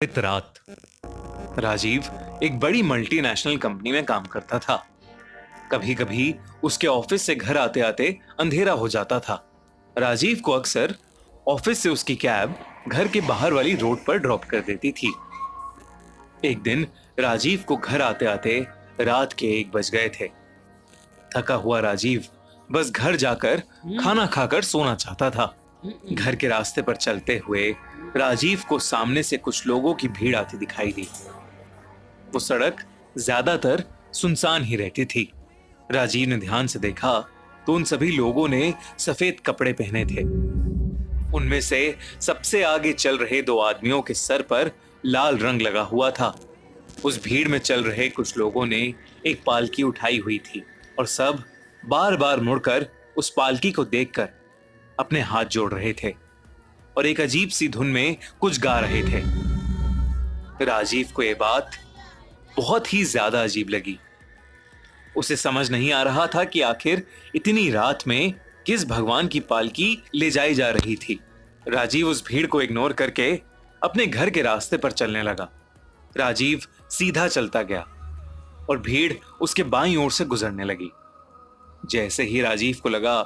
एक रात राजीव एक बड़ी मल्टीनेशनल कंपनी में काम करता था। कभी कभी उसके ऑफिस से घर आते आते अंधेरा हो जाता था। राजीव को अक्सर ऑफिस से उसकी कैब घर के बाहर वाली रोड पर ड्रॉप कर देती थी। एक दिन राजीव को घर आते आते रात के 1 बज गए थे। थका हुआ राजीव बस घर जाकर खाना खाकर सोना चाहता था। घर के रास्ते पर चलते हुए राजीव को सामने से कुछ लोगों की भीड़ आती दिखाई दी। वो सड़क ज्यादातर सुनसान ही रहती थी। राजीव ने ध्यान से देखा तो उन सभी लोगों ने सफेद कपड़े पहने थे। उनमें से सबसे आगे चल रहे 2 आदमियों के सर पर लाल रंग लगा हुआ था। उस भीड़ में चल रहे कुछ लोगों ने एक पालकी उठाई हुई थी और सब बार बार मुड़कर उस पालकी को देखकर अपने हाथ जोड़ रहे थे और एक अजीब सी धुन में कुछ गा रहे थे। राजीव को यह बात बहुत ही ज्यादा अजीब लगी। उसे समझ नहीं आ रहा था कि आखिर इतनी रात में किस भगवान की पालकी ले जाई जा रही थी। राजीव उस भीड़ को इग्नोर करके अपने घर के रास्ते पर चलने लगा। राजीव सीधा चलता गया और भीड़ उसके बाईं ओर से गुजरने लगी। जैसे ही राजीव को लगा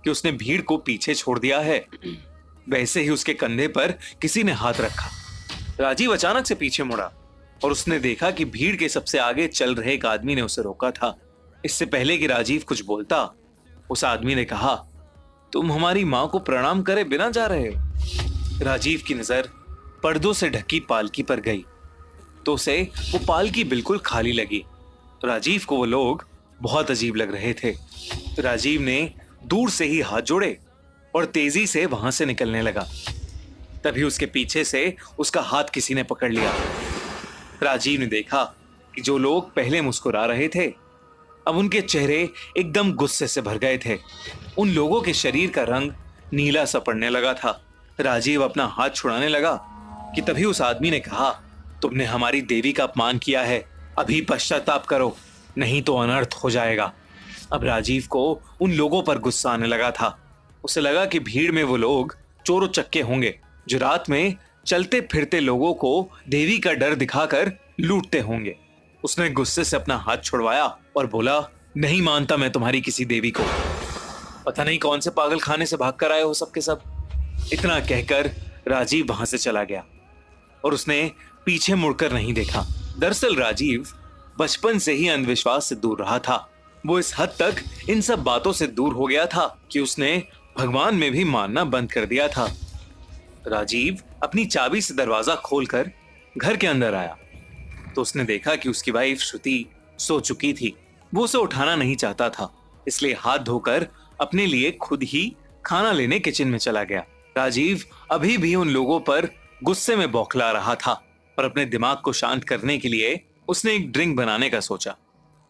कि उसने भीड़ को पीछे छोड़ दिया है, वैसे ही उसके कंधे पर किसी ने हाथ रखा। राजीव अचानक से पीछे मुड़ा और उसने देखा कि भीड़ के सबसे आगे चल रहे एक आदमी ने उसे रोका था। इससे पहले कि राजीव कुछ बोलता, उस आदमी ने कहा, तुम हमारी मां को प्रणाम करे बिना जा रहे हो। राजीव की नजर पर्दों से ढकी पालकी पर गई तो उसे वो पालकी बिल्कुल खाली लगी। राजीव को वो लोग बहुत अजीब लग रहे थे। राजीव ने दूर से ही हाथ जोड़े और तेजी से वहां से निकलने लगा। तभी उसके पीछे से उसका हाथ किसी ने पकड़ लिया। राजीव ने देखा कि जो लोग पहले मुस्कुरा रहे थे, अब उनके चेहरे एकदम गुस्से से भर गए थे। उन लोगों के शरीर का रंग नीला सा पड़ने लगा था। राजीव अपना हाथ छुड़ाने लगा कि तभी उस आदमी ने कहा, तुमने हमारी देवी का अपमान किया है, अभी पश्चाताप करो, नहीं तो अनर्थ हो जाएगा। अब राजीव को उन लोगों पर गुस्सा आने लगा था। उसे लगा कि भीड़ में वो लोग चोरों चक्के होंगे जो रात में चलते फिरते लोगों को देवी का डर दिखाकर लूटते होंगे। उसने गुस्से से अपना हाथ छुड़वाया और बोला, नहीं मानता मैं तुम्हारी किसी देवी को। पता नहीं कौन से पागल खाने से भागकर आए हो सब के सब। इतना कहकर राजीव वहां से चला गया और उसने पीछे मुड़कर नहीं देखा। दरअसल राजीव बचपन से ही अंधविश्वास से दूर रहा था। वो इस हद तक इन सब बातों से दूर हो गया था कि उसने भगवान में भी मानना बंद कर दिया था। राजीव अपनी चाबी से दरवाजा खोलकर घर के अंदर आया तो उसने देखा कि उसकी वाइफ श्रुति सो चुकी थी। वो उसे उठाना नहीं चाहता था, इसलिए हाथ धोकर अपने लिए खुद ही खाना लेने किचन में चला गया। राजीव अभी भी उन लोगों पर गुस्से में बौखला रहा था और अपने दिमाग को शांत करने के लिए उसने एक ड्रिंक बनाने का सोचा।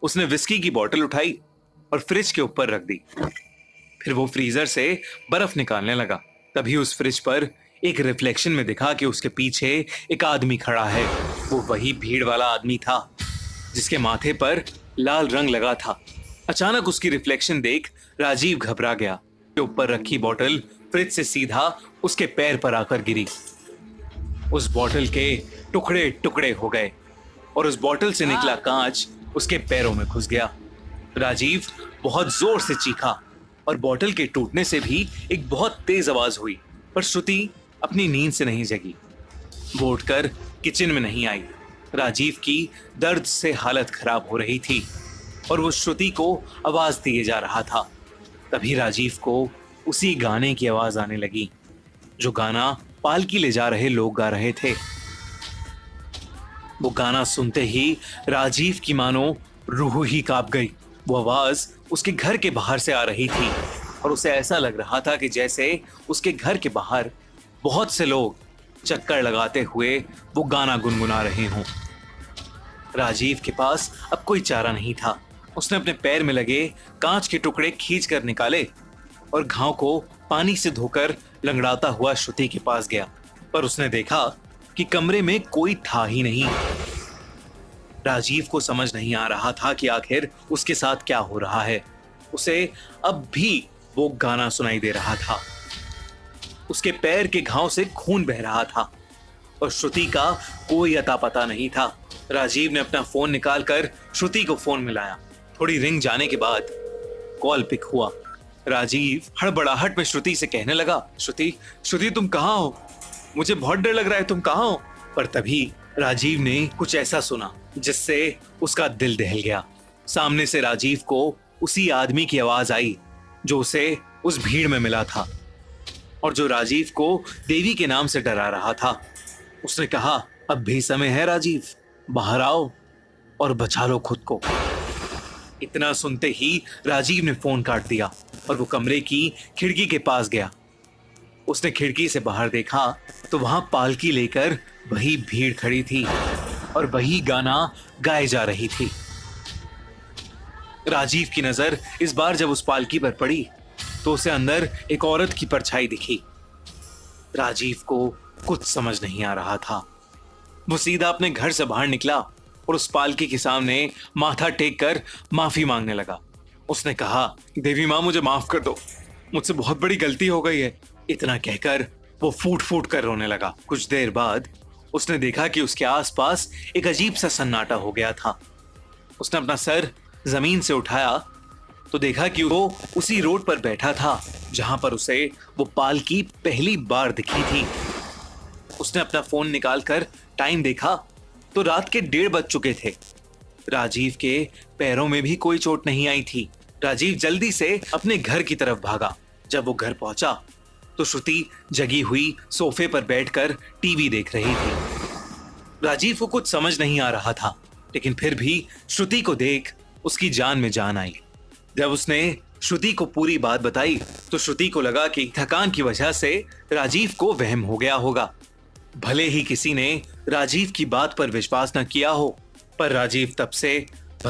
उसने विस्की की बोतल उठाई और फ्रिज के ऊपर रख दी। फिर वो फ्रीजर से बर्फ निकालने लगा। तभी उस फ्रिज पर एक रिफ्लेक्शन में दिखा कि उसके पीछे एक आदमी खड़ा है। वो वही भीड़ वाला आदमी था जिसके माथे पर लाल रंग लगा था। अचानक उसकी रिफ्लेक्शन देख राजीव घबरा गया। ऊपर रखी बोतल फ्रिज से सीधा उसके पैर पर आकर गिरी। उस बोतल के टुकड़े टुकड़े हो गए और उस बोतल से निकला कांच उसके पैरों में घुस गया। राजीव बहुत जोर से चीखा और बोतल के टूटने से भी एक बहुत तेज आवाज हुई, पर श्रुति अपनी नींद से नहीं जगी। वो उठकर किचन में नहीं आई। राजीव की दर्द से हालत खराब हो रही थी और वो श्रुति को आवाज दिए जा रहा था। तभी राजीव को उसी गाने की आवाज आने लगी जो गाना पालकी ले जा रहे लोग गा रहे थे। वो गाना सुनते ही राजीव की मानो रूह ही कांप गई। वो आवाज उसके घर के बाहर से आ रही थी और उसे ऐसा लग रहा था कि जैसे उसके घर के बाहर बहुत से लोग चक्कर लगाते हुए वो गाना गुनगुना रहे हों। राजीव के पास अब कोई चारा नहीं था। उसने अपने पैर में लगे कांच के टुकड़े खींचकर निकाले और घाव को पानी से धोकर लंगड़ाता हुआ श्रुति के पास गया, पर उसने देखा कि कमरे में कोई था ही नहीं। राजीव को समझ नहीं आ रहा था कि आखिर उसके साथ क्या हो रहा है। उसे अब भी वो गाना सुनाई दे रहा था। उसके पैर के घाव से खून बह रहा था और श्रुति का कोई अता पता नहीं था। राजीव ने अपना फोन निकालकर श्रुति को फोन मिलाया। थोड़ी रिंग जाने के बाद कॉल पिक हुआ। राजीव हड़बड़ाहट में श्रुति से कहने लगा, श्रुति श्रुति तुम कहाँ हो? मुझे बहुत डर लग रहा है, तुम कहाँ हो? पर तभी राजीव ने कुछ ऐसा सुना जिससे उसका दिल दहल गया। सामने से राजीव को उसी आदमी की आवाज आई जो उसे उस भीड़ में मिला था और जो राजीव को देवी के नाम से डरा रहा था। उसने कहा, अब भी समय है राजीव, बाहर आओ और बचा लो खुद को। इतना सुनते ही राजीव ने फोन काट दिया और वो कमरे की खिड़की के पास गया। उसने खिड़की से बाहर देखा तो वहां पालकी लेकर वही भीड़ खड़ी थी और वही गाना गाए जा रही थी। राजीव की नजर इस बार जब उस पालकी पर पड़ी तो उसे अंदर एक औरत की परछाई दिखी। राजीव को कुछ समझ नहीं आ रहा था। वो सीधा अपने घर से बाहर निकला और उस पालकी के सामने माथा टेक कर माफी मांगने लगा। उसने कहा, देवी माँ मुझे माफ कर दो, मुझसे बहुत बड़ी गलती हो गई है। इतना कहकर वो फूट फूट कर रोने लगा। कुछ देर बाद उसने देखा कि उसके आसपास एक अजीब सा सन्नाटा हो गया था। उसने अपना सर जमीन से उठाया तो देखा कि वो उसी रोड पर बैठा था जहां पर उसे वो पालकी पहली बार दिखी थी। उसने अपना फोन निकालकर टाइम देखा तो रात के 1:30 बज चुके थे। राजीव के पैरों में भी कोई चोट नहीं आई थी। राजीव जल्दी से अपने घर की तरफ भागा। जब वो घर पहुंचा तो श्रुति जगी हुई सोफे पर बैठकर टीवी देख रही थी। राजीव को कुछ समझ नहीं आ रहा था, लेकिन फिर भी श्रुति को देख उसकी जान में जान आई। जब उसने श्रुति को पूरी बात बताई तो श्रुति को लगा कि थकान की वजह से राजीव को वहम हो गया होगा। भले ही किसी ने राजीव की बात पर विश्वास न किया हो, पर राजीव तब से